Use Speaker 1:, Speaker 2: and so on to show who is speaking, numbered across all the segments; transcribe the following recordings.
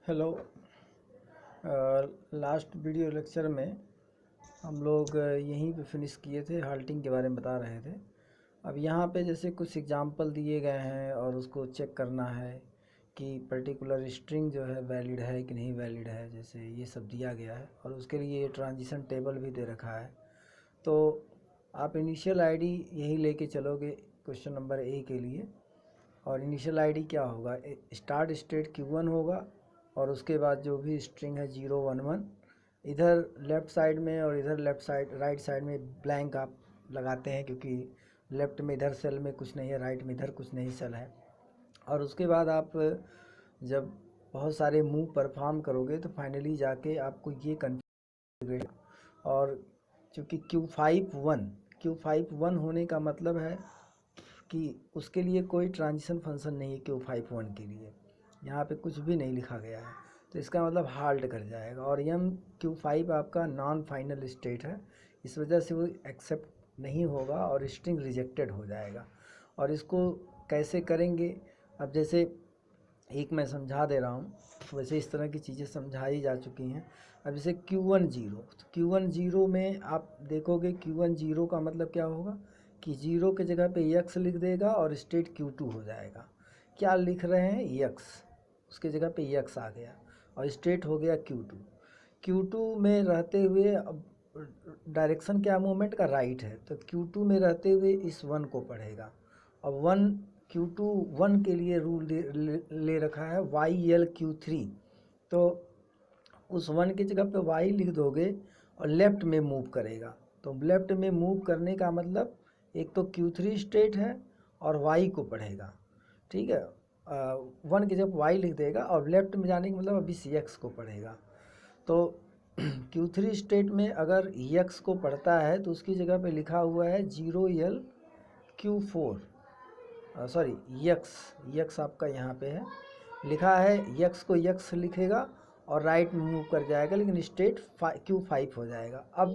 Speaker 1: Hello. Last video lecture में हम लोग यहीं पे फिनिश किए थे, हाल्टिंग के बारे में बता रहे थे। अब यहाँ पे जैसे कुछ एग्जांपल दिए गए हैं और उसको चेक करना है कि पर्टिकुलर स्ट्रिंग जो है वैलिड है कि नहीं वैलिड है, जैसे ये सब दिया गया है और उसके लिए ये ट्रांजिशन टेबल भी दे रखा है। तो आप इनिशियल आईडी यही लेके चलोगे क्वेश्चन नंबर ए के लिए। और इनिशियल आईडी क्या होगा, स्टार्ट स्टेट Q1 होगा और उसके बाद जो भी स्ट्रिंग है 011, इधर लेफ़्ट साइड में और इधर लेफ़्ट साइड राइट साइड में ब्लैंक आप लगाते हैं, क्योंकि लेफ़्ट में इधर सेल में कुछ नहीं है, राइट में इधर कुछ नहीं सेल है। और उसके बाद आप जब बहुत सारे मूव परफॉर्म करोगे तो फाइनली जाके आपको ये कन्फिग्रेशन, और चूँकि Q51 होने का मतलब है कि उसके लिए कोई ट्रांजिशन फंक्शन नहीं है। Q51 के लिए यहाँ पे कुछ भी नहीं लिखा गया है, तो इसका मतलब हाल्ट कर जाएगा। और Q5 आपका नॉन फाइनल स्टेट है, इस वजह से वो एक्सेप्ट नहीं होगा और स्ट्रिंग रिजेक्टेड हो जाएगा। और इसको कैसे करेंगे, अब जैसे एक मैं समझा दे रहा हूँ, वैसे इस तरह की चीज़ें समझाई जा चुकी हैं। अब जैसे Q10 में आप देखोगे Q10 का मतलब क्या होगा कि 0 के जगह पे x लिख देगा और स्टेट Q2 हो जाएगा। क्या लिख रहे हैं, x, उसके जगह पे x आ गया और स्टेट हो गया Q2 में रहते हुए। अब डायरेक्शन क्या मूवमेंट का राइट है, तो Q2 में रहते हुए इस 1 को पढ़ेगा। और Q2 1 के लिए रूल ले रखा है YLQ3, तो उस 1 की जगह पे y लिख दोगे और लेफ़्ट में मूव करेगा। तो लेफ़्ट में मूव करने का मतलब एक तो Q3 स्टेट है और y को पढ़ेगा, ठीक है। 1 की जगह y लिख देगा और लेफ़्ट में जाने का मतलब अभी x को पढ़ेगा। तो Q3 स्टेट में अगर x को पढ़ता है तो उसकी जगह पे लिखा हुआ है 0LQ4, सॉरी यक्स आपका यहाँ पे है लिखा है, यक्स को यक्स लिखेगा और राइट में मूव कर जाएगा, लेकिन स्टेट Q5 हो जाएगा। अब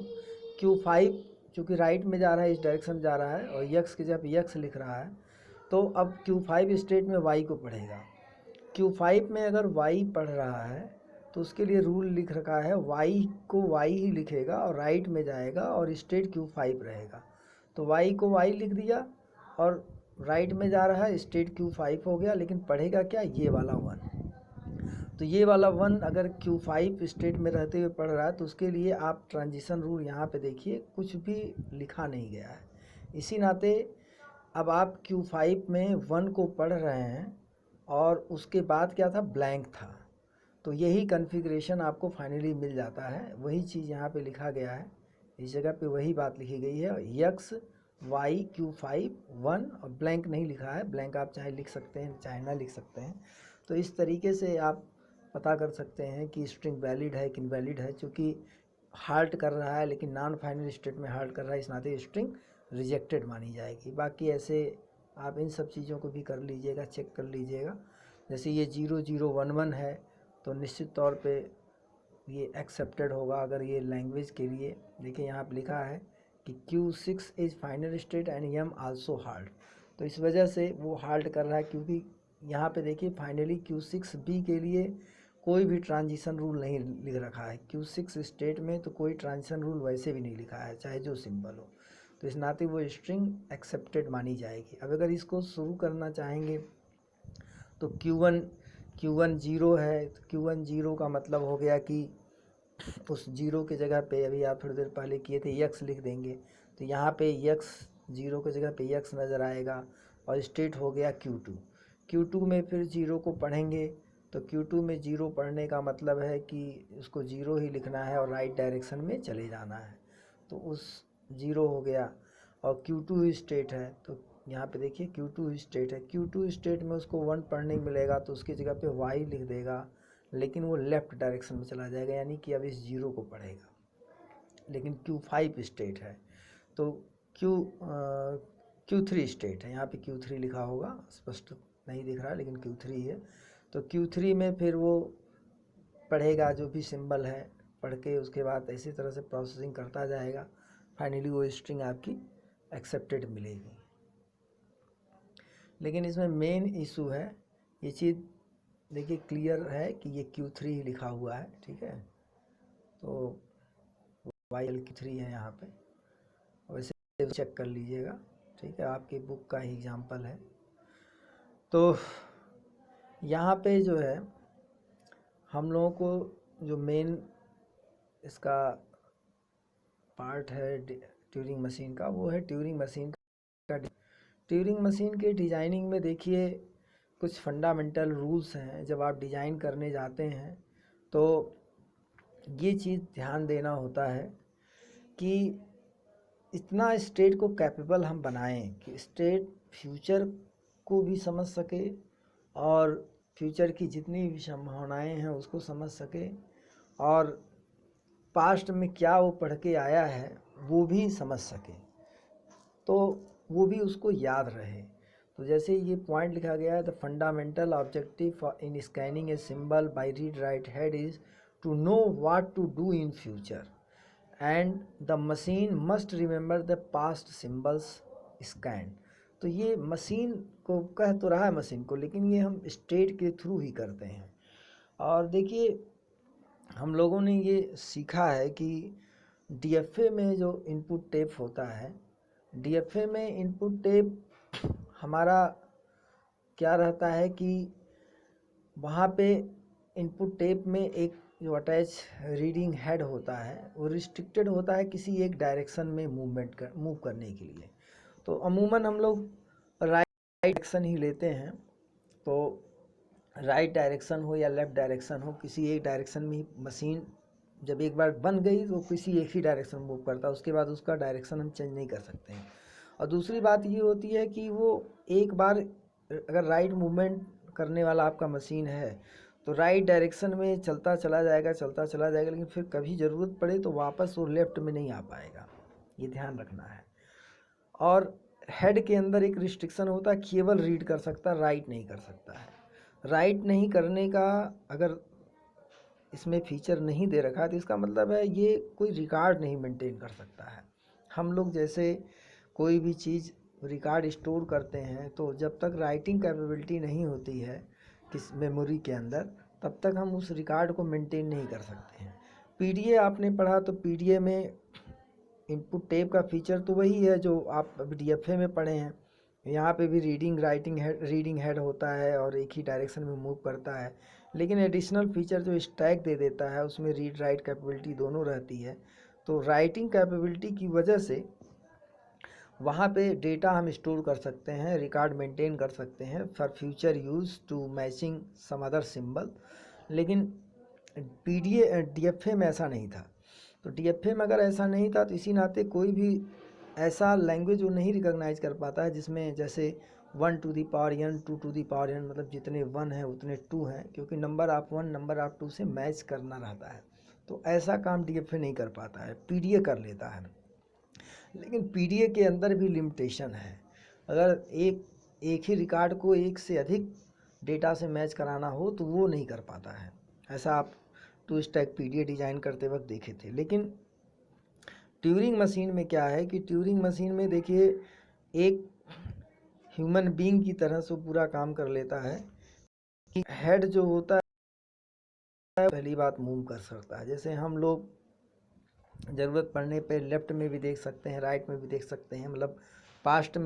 Speaker 1: Q5 चूँकि राइट में जा रहा है, इस डायरेक्शन जा रहा है और यक्स की जगह यक्स लिख रहा है, तो अब Q5 स्टेट में y को पढ़ेगा। Q5 में अगर y पढ़ रहा है तो उसके लिए रूल लिख रखा है, y को y ही लिखेगा और राइट में जाएगा और स्टेट Q5 रहेगा। तो y को y लिख दिया और राइट में जा रहा है, स्टेट Q5 हो गया, लेकिन पढ़ेगा क्या, ये वाला 1। तो ये वाला 1 अगर Q5 स्टेट में रहते हुए पढ़ रहा है तो उसके लिए आप ट्रांजिशन रूल यहाँ पे देखिए, कुछ भी लिखा नहीं गया है। इसी नाते अब आप Q5 में 1 को पढ़ रहे हैं और उसके बाद क्या था, ब्लैंक था, तो यही कन्फिग्रेशन आपको फाइनली मिल जाता है। वही चीज़ यहाँ पे लिखा गया है, इस जगह पे वही बात लिखी गई है, यक्स y Q5 1 और ब्लैंक नहीं लिखा है। ब्लैंक आप चाहे लिख सकते हैं चाहे ना लिख सकते हैं। तो इस तरीके से आप पता कर सकते हैं कि स्ट्रिंग वैलिड है कि इनवैलिड है। चूँकि हाल्ट कर रहा है लेकिन नॉन फाइनल स्टेट में हाल्ट कर रहा है, इस नाते स्ट्रिंग रिजेक्टेड मानी जाएगी। बाकी ऐसे आप इन सब चीज़ों को भी कर लीजिएगा, चेक कर लीजिएगा। जैसे ये 0011 है तो निश्चित तौर पे ये एक्सेप्टेड होगा अगर ये लैंग्वेज के लिए। देखिए यहाँ पे लिखा है कि Q6 is final state and M also halt, तो इस वजह से वो हाल्ट कर रहा है, क्योंकि यहाँ पे देखिए फाइनली Q6B के लिए कोई भी ट्रांजिशन रूल नहीं लिख रखा है। Q6 स्टेट में तो कोई ट्रांजिशन रूल वैसे भी नहीं लिखा है, चाहे जो सिंबल हो, तो इस नाते वो स्ट्रिंग एक्सेप्टेड मानी जाएगी। अब अगर इसको शुरू करना चाहेंगे तो Q1 0 है, तो Q1 0 का मतलब हो गया कि उस 0 के जगह पे अभी आप थोड़ी देर पहले किए थे x लिख देंगे, तो यहाँ पे x 0 के जगह पे x नज़र आएगा और स्टेट हो गया Q2 में फिर 0 को पढ़ेंगे, तो Q2 में 0 पढ़ने का मतलब है कि उसको 0 ही लिखना है और राइट डायरेक्शन में चले जाना है, तो उस 0 हो गया। और Q2 स्टेट है, तो यहाँ पे देखिए Q2 स्टेट है, Q2 स्टेट में उसको 1 पढ़ने मिलेगा तो उसकी जगह पे y लिख देगा, लेकिन वो लेफ़्ट डायरेक्शन में चला जाएगा, यानी कि अब इस 0 को पढ़ेगा। लेकिन Q5 स्टेट है तो Q3 स्टेट है, यहाँ पे Q3 लिखा होगा, स्पष्ट नहीं दिख रहा है लेकिन Q3 है। तो Q3 में फिर वो पढ़ेगा जो भी सिंबल है, पढ़ के उसके बाद इसी तरह से प्रोसेसिंग करता जाएगा, फाइनली वो स्ट्रिंग आपकी एक्सेप्टेड मिलेगी। लेकिन इसमें मेन इशू है, ये चीज़ देखिए क्लियर है कि ये Q3 ही लिखा हुआ है, ठीक है। तो YL3 है यहाँ पे, वैसे चेक कर लीजिएगा, ठीक है, आपकी बुक का ही एग्जाम्पल है। तो यहाँ पे जो है हम लोगों को जो मेन इसका पार्ट है ट्यूरिंग मशीन का, वो है ट्यूरिंग मशीन का। ट्यूरिंग मशीन के डिज़ाइनिंग में देखिए कुछ फंडामेंटल रूल्स हैं। जब आप डिज़ाइन करने जाते हैं तो ये चीज़ ध्यान देना होता है कि इतना स्टेट को कैपेबल हम बनाएं कि स्टेट फ्यूचर को भी समझ सके और फ्यूचर की जितनी भी संभावनाएं हैं उसको समझ सके, और पास्ट में क्या वो पढ़ के आया है वो भी समझ सके, तो वो भी उसको याद रहे। तो जैसे ये पॉइंट लिखा गया है, the fundamental objective in scanning a symbol by read write head is to know what to do in future and the machine must remember the past symbols scan. तो ये मशीन को कह तो रहा है मशीन को, लेकिन ये हम स्टेट के थ्रू ही करते हैं। और देखिए हम लोगों ने ये सीखा है कि DFA में जो इनपुट टेप होता है, DFA में इनपुट टेप हमारा क्या रहता है कि वहाँ पे इनपुट टेप में एक जो अटैच रीडिंग हेड होता है वो रिस्ट्रिक्टेड होता है किसी एक डायरेक्शन में मूव करने के लिए। तो अमूमन हम लोग राइट डायरेक्शन ही लेते हैं। तो राइट डायरेक्शन हो या लेफ़्ट डायरेक्शन हो, किसी एक डायरेक्शन में ही मशीन जब एक बार बन गई तो किसी एक ही डायरेक्शन में मूव करता है, उसके बाद उसका डायरेक्शन हम चेंज नहीं कर सकते हैं। और दूसरी बात ये होती है कि वो एक बार अगर राइट मूवमेंट करने वाला आपका मशीन है तो राइट डायरेक्शन में चलता चला जाएगा, लेकिन फिर कभी ज़रूरत पड़े तो वापस वो लेफ़्ट में नहीं आ पाएगा, ये ध्यान रखना है। और हेड के अंदर एक रिस्ट्रिक्शन होता है, केवल रीड कर सकता है, राइट नहीं कर सकता है। राइट नहीं करने का अगर इसमें फीचर नहीं दे रखा है तो इसका मतलब है ये कोई रिकॉर्ड नहीं मेंटेन कर सकता है। हम लोग जैसे कोई भी चीज़ रिकॉर्ड स्टोर करते हैं तो जब तक राइटिंग कैपेबिलिटी नहीं होती है किस मेमोरी के अंदर, तब तक हम उस रिकॉर्ड को मेंटेन नहीं कर सकते हैं। PDA आपने पढ़ा तो PDA में इनपुट टेप का फीचर तो वही है जो आप अभी DFA में पढ़े हैं। यहाँ पे भी रीडिंग हेड होता है और एक ही डायरेक्शन में मूव करता है, लेकिन एडिशनल फीचर जो स्टैक दे देता है उसमें रीड राइट कैपेबिलिटी दोनों रहती है। तो राइटिंग कैपेबिलिटी की वजह से वहाँ पे डेटा हम स्टोर कर सकते हैं, रिकॉर्ड मेंटेन कर सकते हैं for future use to matching some other symbol. लेकिन DFA में ऐसा नहीं था। तो DFA में अगर ऐसा नहीं था तो इसी नाते कोई भी ऐसा लैंग्वेज वो नहीं रिकॉग्नाइज कर पाता है जिसमें जैसे 1 to the power n 2 to the power n, मतलब जितने 1 हैं उतने 2 हैं, क्योंकि नंबर ऑफ 1 नंबर ऑफ 2 से मैच करना रहता है। तो ऐसा काम DFA नहीं कर पाता है, PDA कर लेता है। लेकिन PDA के अंदर भी लिमिटेशन है। अगर एक ही रिकॉर्ड को एक से अधिक डेटा से मैच कराना हो तो वो नहीं कर पाता है। ऐसा आप 2 स्टैक PDA डिज़ाइन करते वक्त देखे थे। लेकिन ट्यूरिंग मशीन में क्या है कि ट्यूरिंग मशीन में देखिए एक ह्यूमन बीइंग की तरह से पूरा काम कर लेता है कि हेड जो होता है पहली बात मूव कर सकता है। जैसे हम लोग ज़रूरत पड़ने पे लेफ़्ट में भी देख सकते हैं, राइट में भी देख सकते हैं, मतलब पास्ट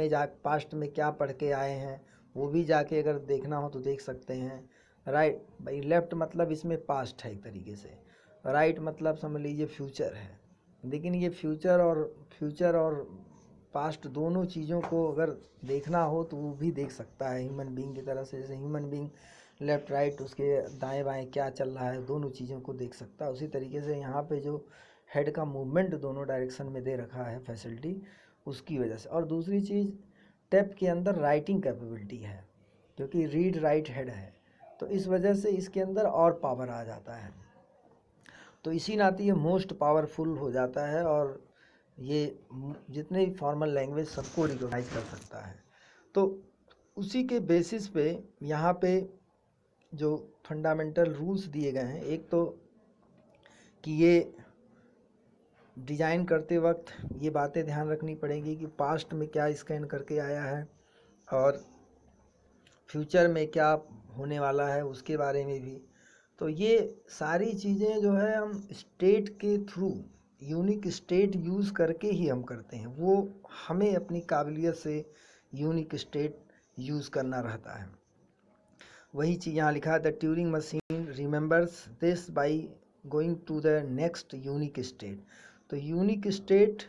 Speaker 1: में क्या पढ़ के आए हैं वो भी जाके अगर देखना हो तो देख सकते हैं। राइट भाई, लेफ़्ट मतलब इसमें पास्ट है एक तरीके से, राइट मतलब समझ लीजिए फ्यूचर है। लेकिन ये फ्यूचर और पास्ट दोनों चीज़ों को अगर देखना हो तो वो भी देख सकता है ह्यूमन बीइंग की तरह से। जैसे ह्यूमन बीइंग लेफ़्ट राइट उसके दाएं बाएं क्या चल रहा है दोनों चीज़ों को देख सकता है। उसी तरीके से यहाँ पे जो हेड का मूवमेंट दोनों डायरेक्शन में दे रखा है फैसिलिटी, उसकी वजह से। और दूसरी चीज़ टेप के अंदर राइटिंग कैपेबिलिटी है, क्योंकि रीड राइट हेड है, तो इस वजह से इसके अंदर और पावर आ जाता है। तो इसी नाते ये मोस्ट पावरफुल हो जाता है और ये जितने भी फॉर्मल लैंग्वेज सबको रिकॉग्नाइज कर सकता है। तो उसी के बेसिस पे यहाँ पे जो फंडामेंटल रूल्स दिए गए हैं, एक तो कि ये डिज़ाइन करते वक्त ये बातें ध्यान रखनी पड़ेगी कि पास्ट में क्या स्कैन करके आया है और फ्यूचर में क्या होने वाला है उसके बारे में भी। तो ये सारी चीज़ें जो है हम स्टेट के थ्रू यूनिक स्टेट यूज़ करके ही हम करते हैं, वो हमें अपनी काबिलियत से यूनिक स्टेट यूज़ करना रहता है। वही चीज़ यहाँ लिखा है, the Turing machine remembers this by going to the next unique state. तो यूनिक स्टेट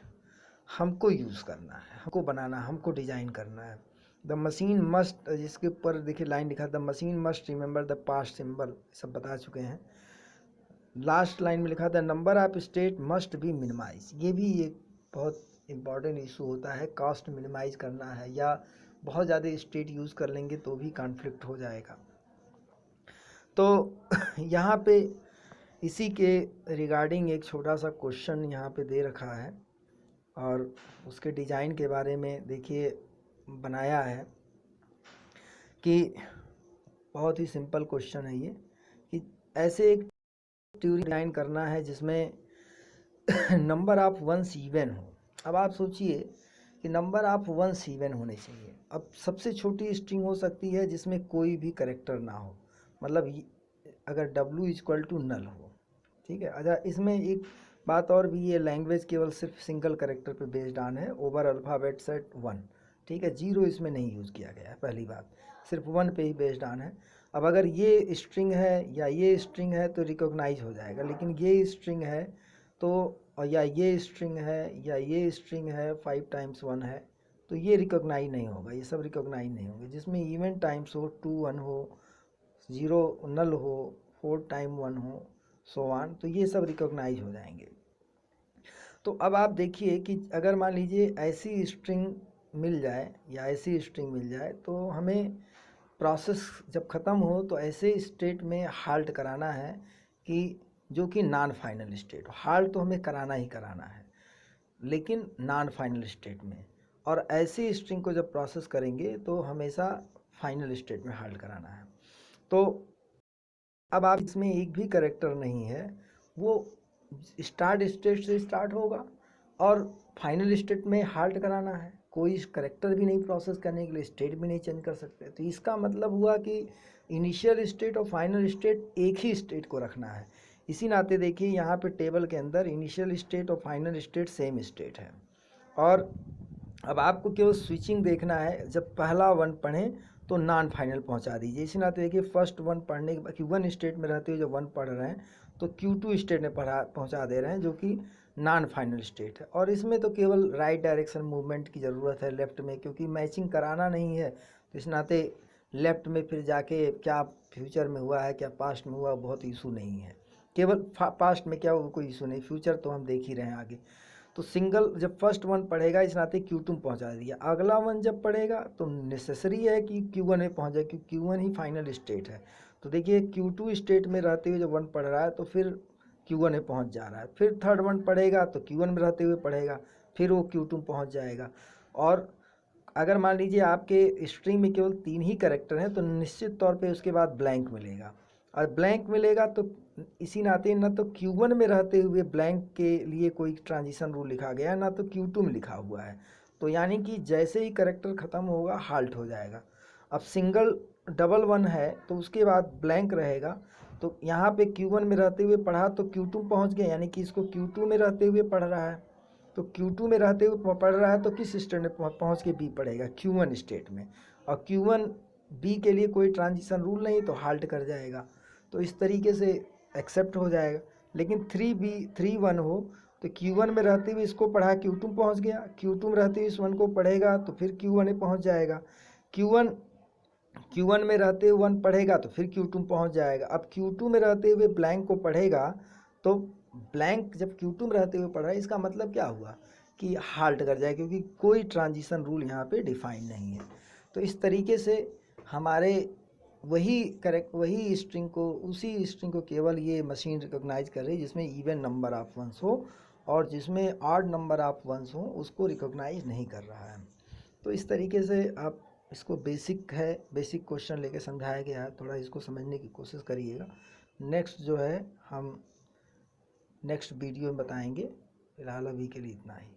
Speaker 1: हमको यूज़ करना है, हमको बनाना, हमको डिज़ाइन करना है। द मशीन मस्ट, जिसके ऊपर देखिए लाइन लिखा, the machine must remember the past symbol, सब बता चुके हैं। लास्ट लाइन में लिखा था number of state must be minimise. ये भी एक बहुत इम्पॉर्टेंट इशू होता है, कॉस्ट मिनिमाइज करना है, या बहुत ज़्यादा स्टेट यूज़ कर लेंगे तो भी कॉन्फ्लिक्ट हो जाएगा। तो यहाँ पे इसी के रिगार्डिंग एक छोटा सा क्वेश्चन यहाँ पे दे रखा है, और उसके डिज़ाइन के बारे में देखिए बनाया है कि बहुत ही सिंपल क्वेश्चन है ये, कि ऐसे एक ट्यूरिंग डिज़ाइन करना है जिसमें नंबर ऑफ वंस इवन हो। अब आप सोचिए कि नंबर ऑफ वंस इवन होने चाहिए। अब सबसे छोटी स्ट्रिंग हो सकती है जिसमें कोई भी करेक्टर ना हो, मतलब अगर W इक्वल टू नल हो, ठीक है। अच्छा, इसमें एक बात और भी, ये लैंग्वेज केवल सिर्फ सिंगल करेक्टर पे बेस्ड ऑन है, ओवर अल्फ़ाबेट सेट 1, ठीक है। 0 इसमें नहीं यूज़ किया गया है, पहली बात, सिर्फ 1 पे ही बेस्ड ऑन है। अब अगर ये स्ट्रिंग है या ये स्ट्रिंग है तो रिकॉग्नाइज हो जाएगा, लेकिन ये स्ट्रिंग है तो, और या ये स्ट्रिंग है या ये स्ट्रिंग है 5 टाइम्स 1 है, तो ये रिकॉग्नाइज नहीं होगा, ये सब रिकॉग्नाइज नहीं होंगे। जिसमें इवन टाइम्स हो, 2 1 हो, 0 नल हो, 4 टाइम 1 हो, सो ऑन, तो ये सब रिकॉग्नाइज हो जाएंगे। तो अब आप देखिए कि अगर मान लीजिए ऐसी स्ट्रिंग मिल जाए या ऐसी स्ट्रिंग मिल जाए, तो हमें प्रोसेस जब ख़त्म हो तो ऐसे स्टेट में हाल्ट कराना है कि जो कि नॉन फाइनल स्टेट हो। हाल्ट तो हमें कराना ही कराना है, लेकिन नॉन फाइनल स्टेट में। और ऐसी स्ट्रिंग को जब प्रोसेस करेंगे तो हमेशा फाइनल स्टेट में हाल्ट कराना है। तो अब आप इसमें एक भी करेक्टर नहीं है, वो स्टार्ट स्टेट से स्टार्ट होगा और फाइनल स्टेट में हाल्ट कराना है। कोई करेक्टर भी नहीं प्रोसेस करने के लिए, स्टेट भी नहीं चेंज कर सकते। तो इसका मतलब हुआ कि इनिशियल स्टेट और फाइनल स्टेट एक ही स्टेट को रखना है। इसी नाते देखिए यहाँ पे टेबल के अंदर इनिशियल स्टेट और फाइनल स्टेट सेम स्टेट है, और अब आपको केवल स्विचिंग देखना है। जब पहला 1 पढ़ें तो नॉन फाइनल पहुंचा दीजिए। इसी नाते देखिए फर्स्ट 1 पढ़ने के बाद Q1 स्टेट में रहते हुए जब 1 पढ़ रहे हैं तो Q2 स्टेट में पहुंचा दे रहे हैं, जो कि नॉन फाइनल स्टेट है। और इसमें तो केवल राइट डायरेक्शन मूवमेंट की ज़रूरत है लेफ़्ट में, क्योंकि मैचिंग कराना नहीं है। तो इस नाते लेफ़्ट में फिर जाके क्या फ्यूचर में हुआ है, क्या पास्ट में हुआ, बहुत इशू नहीं है। केवल पास्ट में क्या हुआ कोई इशू नहीं, फ्यूचर तो हम देख ही रहे हैं आगे। तो सिंगल जब फर्स्ट 1 पढ़ेगा इस नाते Q2 पहुंचा दिया, अगला 1 जब पढ़ेगा तो नेसेसरी है कि Q1 में पहुंच जाए, क्योंकि Q1 ही फाइनल स्टेट है। तो देखिए Q2 स्टेट में रहते हुए जब 1 पढ़ रहा है तो फिर Q1 में पहुंच जा रहा है, फिर थर्ड 1 पढ़ेगा तो Q1 में रहते हुए पढ़ेगा, फिर वो Q2 पहुंच जाएगा। और अगर मान लीजिए आपके स्ट्रिंग में केवल 3 ही करेक्टर हैं तो निश्चित तौर पे उसके बाद ब्लैंक मिलेगा, और ब्लैंक मिलेगा तो इसी नाते ना तो Q1 में रहते हुए ब्लैंक के लिए कोई ट्रांजिशन रूल लिखा गया है, ना तो Q2 में लिखा हुआ है। तो यानी कि जैसे ही करेक्टर ख़त्म होगा हाल्ट हो जाएगा। अब सिंगल डबल 1 है तो उसके बाद ब्लैंक रहेगा, तो यहाँ पे Q1 में रहते हुए पढ़ा तो Q2 पहुँच गया, यानी कि इसको Q2 में रहते हुए पढ़ रहा है। तो Q2 में रहते हुए पढ़ रहा है तो किस स्टेट में पहुँच के B पढ़ेगा, Q1 स्टेट में। और Q1 B के लिए कोई ट्रांजिशन रूल नहीं तो हाल्ट कर जाएगा। तो इस तरीके से एक्सेप्ट हो जाएगा। लेकिन 3 1 हो तो Q1 में रहते हुए इसको पढ़ा, Q2 पहुँच गया, Q2 में रहते हुए इस 1 को पढ़ेगा तो फिर Q1 में पहुँच जाएगा। Q1 में रहते हुए 1 पढ़ेगा तो फिर Q2 पहुँच जाएगा। अब Q2 में रहते हुए ब्लैंक को पढ़ेगा, तो ब्लैंक जब Q2 में रहते हुए पढ़ रहा है, इसका मतलब क्या हुआ कि हाल्ट कर जाए, क्योंकि कोई ट्रांजिशन रूल यहाँ पे डिफाइन नहीं है। तो इस तरीके से हमारे वही स्ट्रिंग को, उसी स्ट्रिंग को केवल ये मशीन रिकॉग्नाइज कर रही है जिसमें इवन नंबर ऑफ वंस हो, और जिसमें ऑड नंबर ऑफ वंस हो उसको रिकॉग्नाइज नहीं कर रहा है। तो इस तरीके से आप इसको बेसिक क्वेश्चन लेके समझाया गया है, थोड़ा इसको समझने की कोशिश करिएगा। नेक्स्ट जो है हम नेक्स्ट वीडियो में बताएंगे। फिलहाल अभी के लिए इतना ही।